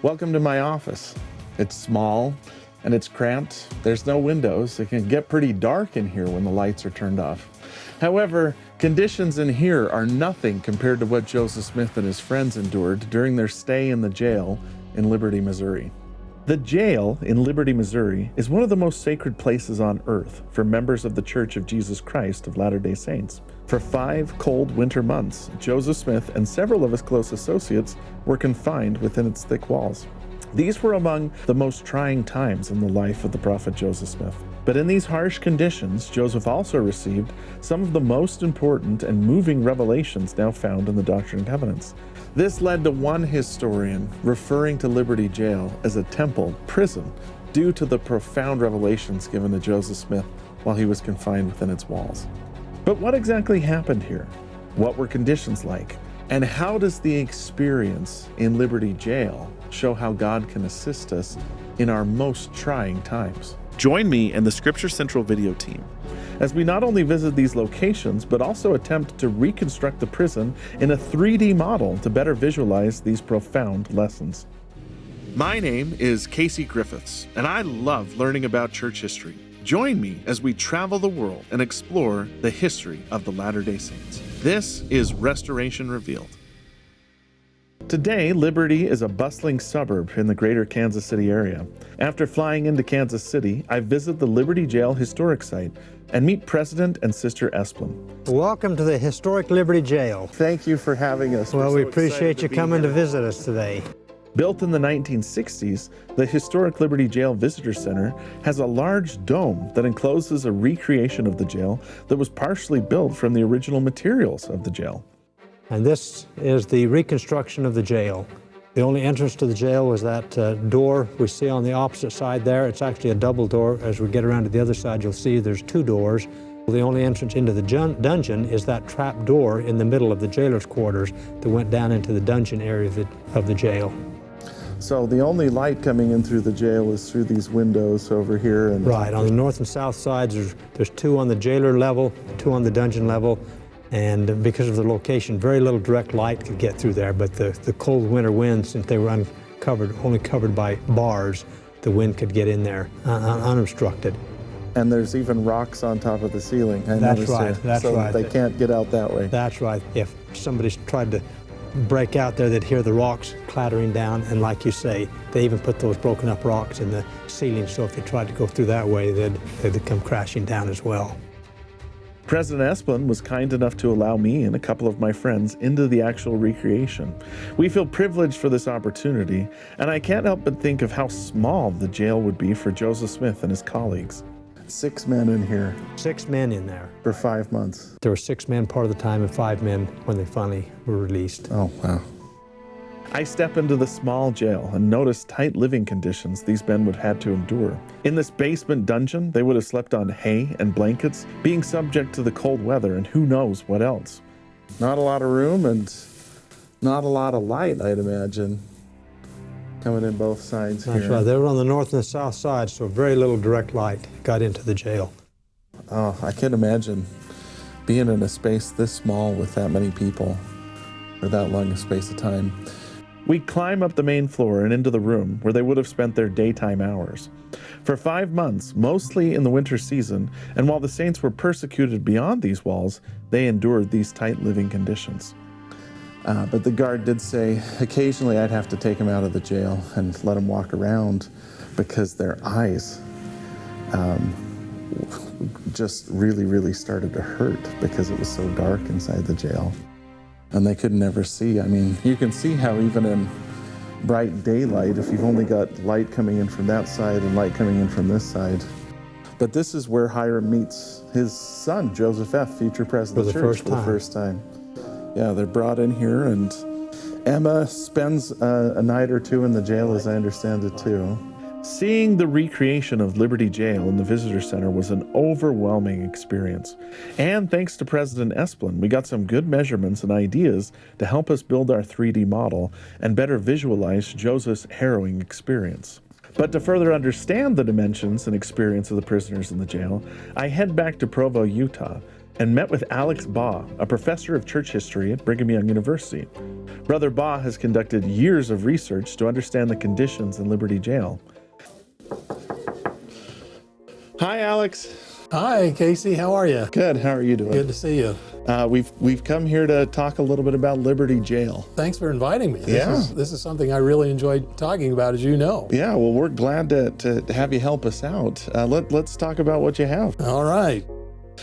Welcome to my office. It's small and it's cramped. There's no windows. It can get pretty dark in here when the lights are turned off. However, conditions in here are nothing compared to what Joseph Smith and his friends endured during their stay in the jail in Liberty, Missouri. The jail in Liberty, Missouri is one of the most sacred places on earth for members of the Church of Jesus Christ of Latter-day Saints. For 5 cold winter months, Joseph Smith and several of his close associates were confined within its thick walls. These were among the most trying times in the life of the prophet Joseph Smith. But in these harsh conditions, Joseph also received some of the most important and moving revelations now found in the Doctrine and Covenants. This led to one historian referring to Liberty Jail as a temple prison due to the profound revelations given to Joseph Smith while he was confined within its walls. But what exactly happened here? What were conditions like? And how does the experience in Liberty Jail show how God can assist us in our most trying times? Join me and the Scripture Central video team as we not only visit these locations, but also attempt to reconstruct the prison in a 3D model to better visualize these profound lessons. My name is Casey Griffiths, and I love learning about church history. Join me as we travel the world and explore the history of the Latter-day Saints. This is Restoration Revealed. Today, Liberty is a bustling suburb in the greater Kansas City area. After flying into Kansas City, I visit the Liberty Jail historic site and meet President and Sister Esplin. Welcome to the historic Liberty Jail. Thank you for having us. Well, we appreciate you coming to visit us today. Built in the 1960s, the historic Liberty Jail Visitor Center has a large dome that encloses a recreation of the jail that was partially built from the original materials of the jail. And this is the reconstruction of the jail. The only entrance to the jail was that door we see on the opposite side there. It's actually a double door. As we get around to the other side, you'll see there's 2 doors. The only entrance into the dungeon is that trap door in the middle of the jailer's quarters that went down into the dungeon area of the jail. So the only light coming in through the jail is through these windows over here. And right, on the north and south sides, there's 2 on the jailer level, 2 on the dungeon level. And because of the location, very little direct light could get through there, but the cold winter winds, since they were only covered by bars, the wind could get in there unobstructed. And there's even rocks on top of the ceiling. That's right, that's right. They can't get out that way. That's right. If somebody tried to break out there, they'd hear the rocks clattering down, and like you say, they even put those broken up rocks in the ceiling, so if they tried to go through that way, they'd come crashing down as well. President Esplin was kind enough to allow me and a couple of my friends into the actual recreation. We feel privileged for this opportunity, and I can't help but think of how small the jail would be for Joseph Smith and his colleagues. 6 men in here. 6 men in there. For 5 months. There were 6 men part of the time and 5 men when they finally were released. Oh, wow. I step into the small jail and notice tight living conditions these men would have had to endure. In this basement dungeon, they would have slept on hay and blankets, being subject to the cold weather and who knows what else. Not a lot of room and not a lot of light, I'd imagine, coming in both sides here. That's right. They were on the north and the south side, so very little direct light got into the jail. Oh, I can't imagine being in a space this small with that many people for that long a space of time. We climb up the main floor and into the room where they would have spent their daytime hours. For 5 months, mostly in the winter season, and while the saints were persecuted beyond these walls, they endured these tight living conditions. But the guard did say occasionally I'd have to take them out of the jail and let them walk around because their eyes just really started to hurt because it was so dark inside the jail. And they could never see. I mean, you can see how even in bright daylight, if you've only got light coming in from that side and light coming in from this side. But this is where Hiram meets his son, Joseph F., future president of the church, for the first time. Yeah, they're brought in here, and Emma spends a night or 2 in the jail, as I understand it, too. Seeing the recreation of Liberty Jail in the Visitor Center was an overwhelming experience. And thanks to President Esplin, we got some good measurements and ideas to help us build our 3D model and better visualize Joseph's harrowing experience. But to further understand the dimensions and experience of the prisoners in the jail, I head back to Provo, Utah, and met with Alex Baugh, a professor of church history at Brigham Young University. Brother Baugh has conducted years of research to understand the conditions in Liberty Jail. Hi, Alex. Hi, Casey. How are you? Good. How are you doing? Good to see you. We've come here to talk a little bit about Liberty Jail. Thanks for inviting me. Yeah. This is something I really enjoyed talking about, as you know. Yeah, well, we're glad to have you help us out. Let's talk about what you have. All right.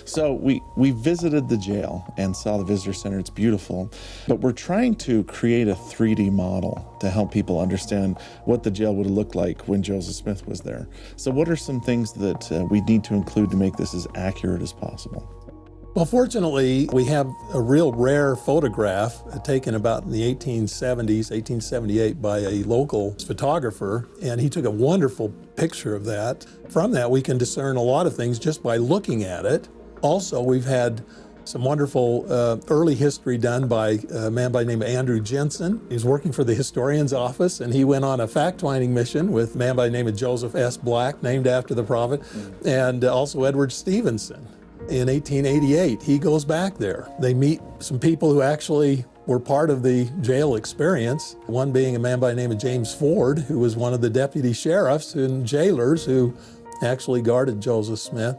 So we visited the jail and saw the visitor center. It's beautiful, but we're trying to create a 3D model to help people understand what the jail would have looked like when Joseph Smith was there. So what are some things that we need to include to make this as accurate as possible? Well, fortunately, we have a real rare photograph taken about in the 1870s, 1878, by a local photographer, and he took a wonderful picture of that. From that, we can discern a lot of things just by looking at it. Also, we've had some wonderful early history done by a man by the name of Andrew Jensen. He was working for the historian's office, and he went on a fact-finding mission with a man by the name of Joseph S. Black, named after the prophet, and also Edward Stevenson. In 1888, he goes back there. They meet some people who actually were part of the jail experience, one being a man by the name of James Ford, who was one of the deputy sheriffs and jailers who actually guarded Joseph Smith.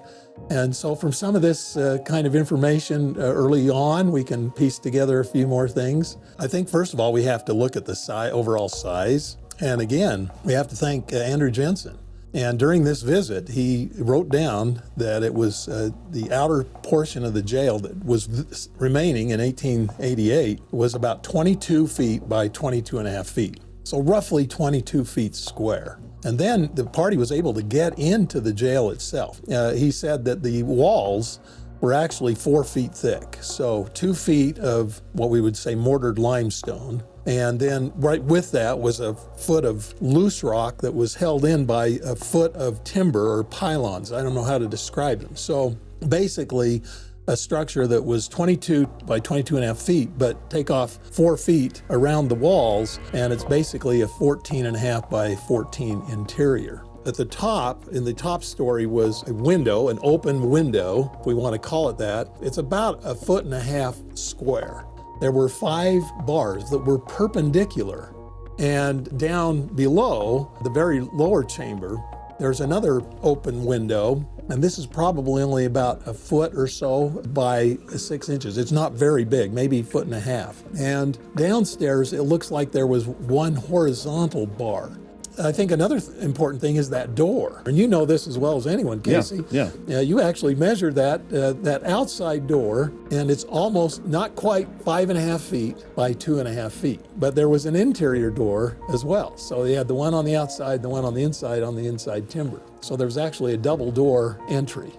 And so from some of this kind of information early on, we can piece together a few more things. I think, first of all, we have to look at the overall size. And again, we have to thank Andrew Jensen. And during this visit, he wrote down that it was the outer portion of the jail that was remaining in 1888 was about 22 feet by 22 and a half feet. So roughly 22 feet square. And then the party was able to get into the jail itself. He said that the walls were actually 4 feet thick. So 2 feet of what we would say mortared limestone. And then right with that was a foot of loose rock that was held in by a foot of timber or pylons. I don't know how to describe them. So basically a structure that was 22 by 22 and a half feet, but take off 4 feet around the walls, and it's basically a 14 and a half by 14 interior. At the top, in the top story, was a window, an open window, if we want to call it that. It's about 1.5 feet square. There were 5 bars that were perpendicular, and down below, the very lower chamber, there's another open window, and this is probably only about 1 foot or so by 6 inches. It's not very big, maybe 1.5 feet. And downstairs, it looks like there was one horizontal bar. I think another important thing is that door. And you know this as well as anyone, Casey. Yeah. You actually measured that outside door, and it's almost not quite 5.5 feet by 2.5 feet. But there was an interior door as well. So you had the one on the outside, the one on the inside timber. So there was actually a double door entry.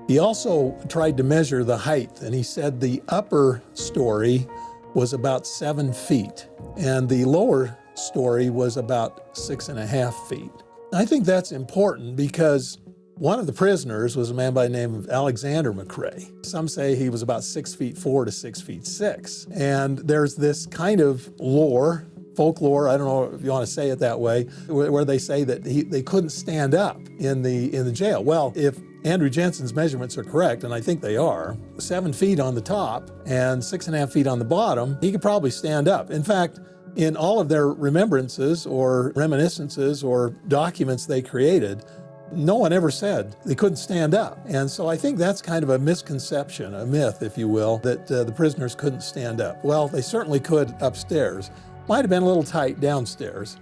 He also tried to measure the height, and he said the upper story was about 7 feet, and the lower story was about 6.5 feet. I think that's important because one of the prisoners was a man by the name of Alexander McCrae. Some say he was about 6'4" to 6'6". And there's this kind of lore, folklore, I don't know if you want to say it that way, where they say that they couldn't stand up in the jail. Well, if Andrew Jensen's measurements are correct, and I think they are, 7 feet on the top and 6.5 feet on the bottom, he could probably stand up. In fact, in all of their remembrances or reminiscences or documents they created, no one ever said they couldn't stand up. And so I think that's kind of a misconception, a myth, if you will, that the prisoners couldn't stand up. Well, they certainly could upstairs. Might have been a little tight downstairs.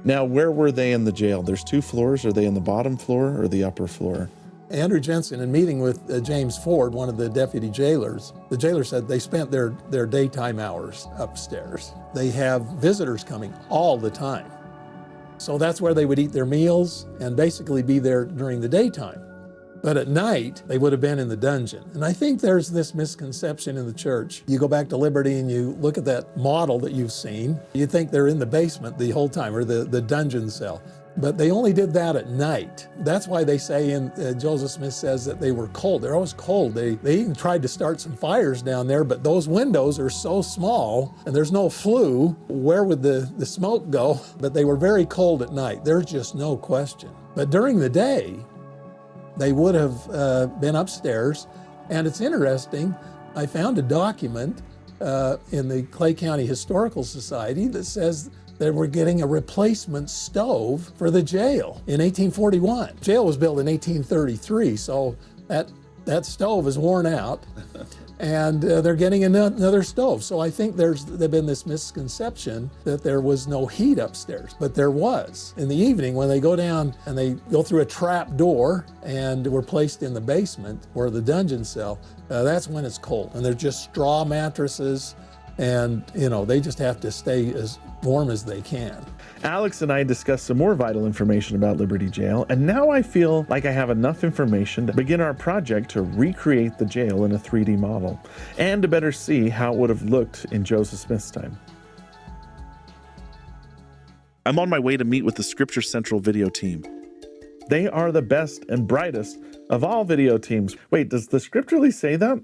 Now, where were they in the jail? There's 2 floors. Are they in the bottom floor or the upper floor? Andrew Jensen, in meeting with James Ford, one of the deputy jailers, the jailer said they spent their daytime hours upstairs. They have visitors coming all the time. So that's where they would eat their meals and basically be there during the daytime. But at night, they would have been in the dungeon. And I think there's this misconception in the church. You go back to Liberty and you look at that model that you've seen, you think they're in the basement the whole time, or the dungeon cell. But they only did that at night. That's why they say, Joseph Smith says that they were cold. They're always cold. They even tried to start some fires down there, but those windows are so small and there's no flue. Where would the smoke go? But they were very cold at night. There's just no question. But during the day, they would have been upstairs, And it's interesting, I found a document in the Clay County Historical Society that says they were getting a replacement stove for the jail in 1841. Jail was built in 1833, so that stove is worn out. And they're getting another stove. So I think there's been this misconception that there was no heat upstairs, but there was. In the evening, when they go down and they go through a trap door and were placed in the basement or the dungeon cell, that's when it's cold. And they're just straw mattresses, and they just have to stay as warm as they can. Alex and I discussed some more vital information about Liberty Jail, and now I feel like I have enough information to begin our project to recreate the jail in a 3D model, and to better see how it would have looked in Joseph Smith's time. I'm on my way to meet with the Scripture Central video team. They are the best and brightest of all video teams. Wait, does the Scripturally say that?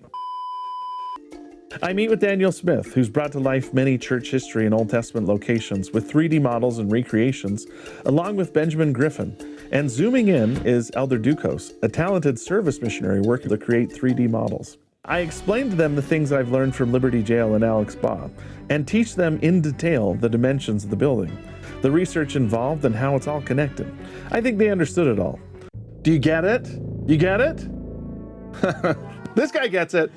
I meet with Daniel Smith, who's brought to life many church history and Old Testament locations with 3D models and recreations, along with Benjamin Griffin. And zooming in is Elder Ducos, a talented service missionary working to create 3D models. I explain to them the things I've learned from Liberty Jail and Alex Baugh, and teach them in detail the dimensions of the building, the research involved, and how it's all connected. I think they understood it all. Do you get it? You get it? This guy gets it.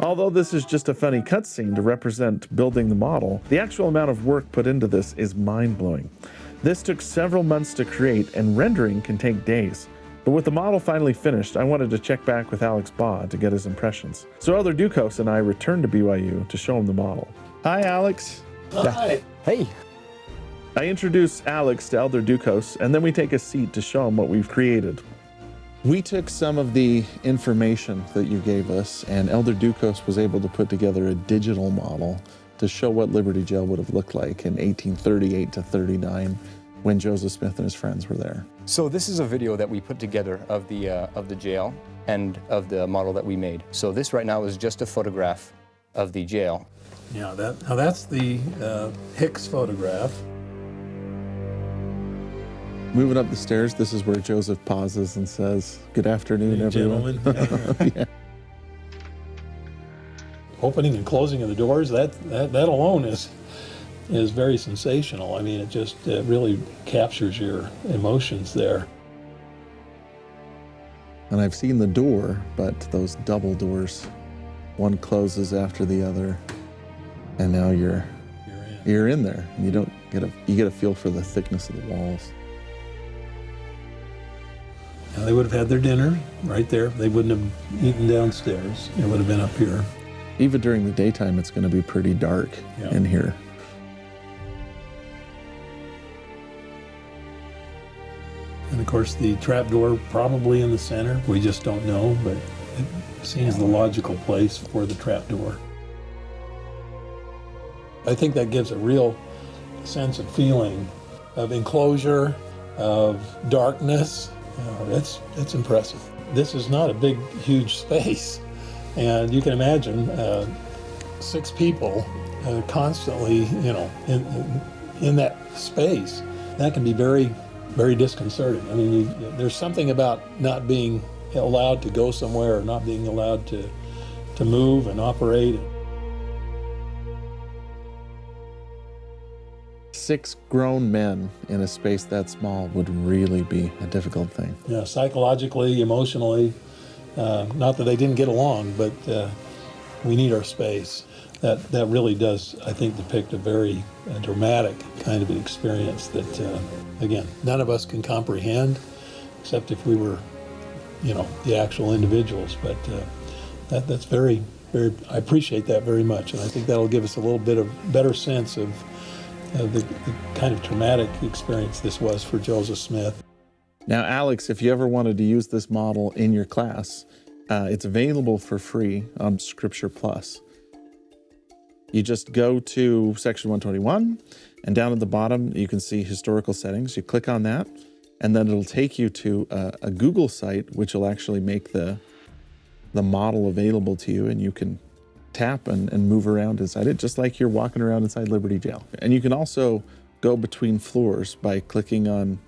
Although this is just a funny cutscene to represent building the model, the actual amount of work put into this is mind-blowing. This took several months to create, and rendering can take days. But with the model finally finished, I wanted to check back with Alex Baugh to get his impressions. So Elder Ducos and I returned to BYU to show him the model. Hi, Alex. Hi. Hey. I introduce Alex to Elder Ducos, and then we take a seat to show him what we've created. We took some of the information that you gave us, and Elder Ducos was able to put together a digital model to show what Liberty Jail would have looked like in 1838 to 39 when Joseph Smith and his friends were there. So this is a video that we put together of the jail and of the model that we made. So this right now is just a photograph of the jail. Yeah, that's the Hicks photograph. Moving up the stairs, this is where Joseph pauses and says, "Good afternoon, everyone." Gentlemen. Yeah. Opening and closing of the doors, that alone is very sensational. I mean, it just really captures your emotions there. And I've seen the door, but those double doors, one closes after the other, and now you're in there. And you get a feel for the thickness of the walls. Now, they would have had their dinner right there. They wouldn't have eaten downstairs. It would have been up here. Even during the daytime, it's going to be pretty dark in here. And of course, the trap door probably in the center. We just don't know, but it seems the logical place for the trap door. I think that gives a real sense of feeling of enclosure, of darkness. It's impressive. This is not a big, huge space. And you can imagine 6 people constantly, in that space. That can be very, very disconcerting. I mean, there's something about not being allowed to go somewhere or not being allowed to move and operate. 6 grown men in a space that small would really be a difficult thing. Yeah, psychologically, emotionally, not that they didn't get along, but we need our space. That really does, I think, depict a very dramatic kind of an experience that, again, none of us can comprehend, except if we were, the actual individuals. But that's very, very, I appreciate that very much, and I think that'll give us a little bit of better sense of the kind of traumatic experience this was for Joseph Smith. Now, Alex, if you ever wanted to use this model in your class, it's available for free on Scripture Plus. You just go to section 121, and down at the bottom, you can see historical settings. You click on that, and then it'll take you to a Google site, which will actually make the model available to you, and you can tap and move around inside it, just like you're walking around inside Liberty Jail. And you can also go between floors by clicking on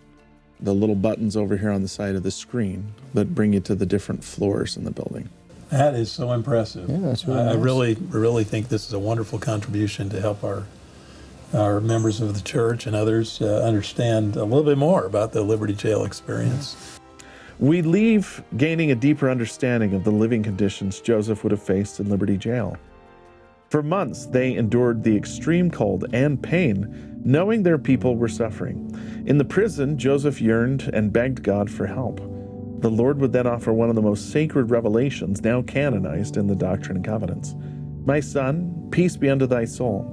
the little buttons over here on the side of the screen that bring you to the different floors in the building. That is so impressive. Yeah, that's really I nice. really think this is a wonderful contribution to help our members of the church and others understand a little bit more about the Liberty Jail experience. We leave gaining a deeper understanding of the living conditions Joseph would have faced in Liberty Jail. For months, they endured the extreme cold and pain, knowing their people were suffering. In the prison, Joseph yearned and begged God for help. The Lord would then offer one of the most sacred revelations now canonized in the Doctrine and Covenants. My son, peace be unto thy soul.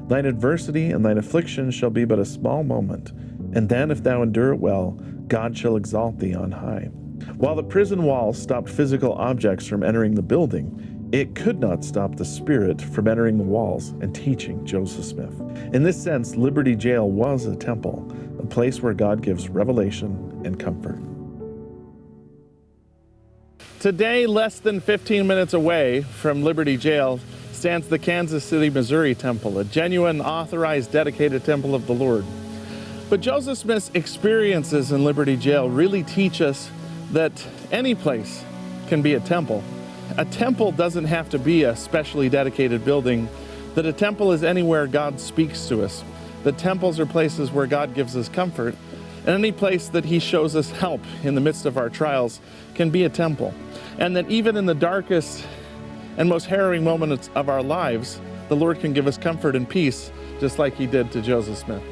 Thine adversity and thine affliction shall be but a small moment, and then if thou endure it well, God shall exalt thee on high. While the prison walls stopped physical objects from entering the building, it could not stop the Spirit from entering the walls and teaching Joseph Smith. In this sense, Liberty Jail was a temple, a place where God gives revelation and comfort. Today, less than 15 minutes away from Liberty Jail, stands the Kansas City, Missouri Temple, a genuine, authorized, dedicated temple of the Lord. But Joseph Smith's experiences in Liberty Jail really teach us that any place can be a temple. A temple doesn't have to be a specially dedicated building, that a temple is anywhere God speaks to us. That temples are places where God gives us comfort, and any place that He shows us help in the midst of our trials can be a temple. And that even in the darkest and most harrowing moments of our lives, the Lord can give us comfort and peace, just like He did to Joseph Smith.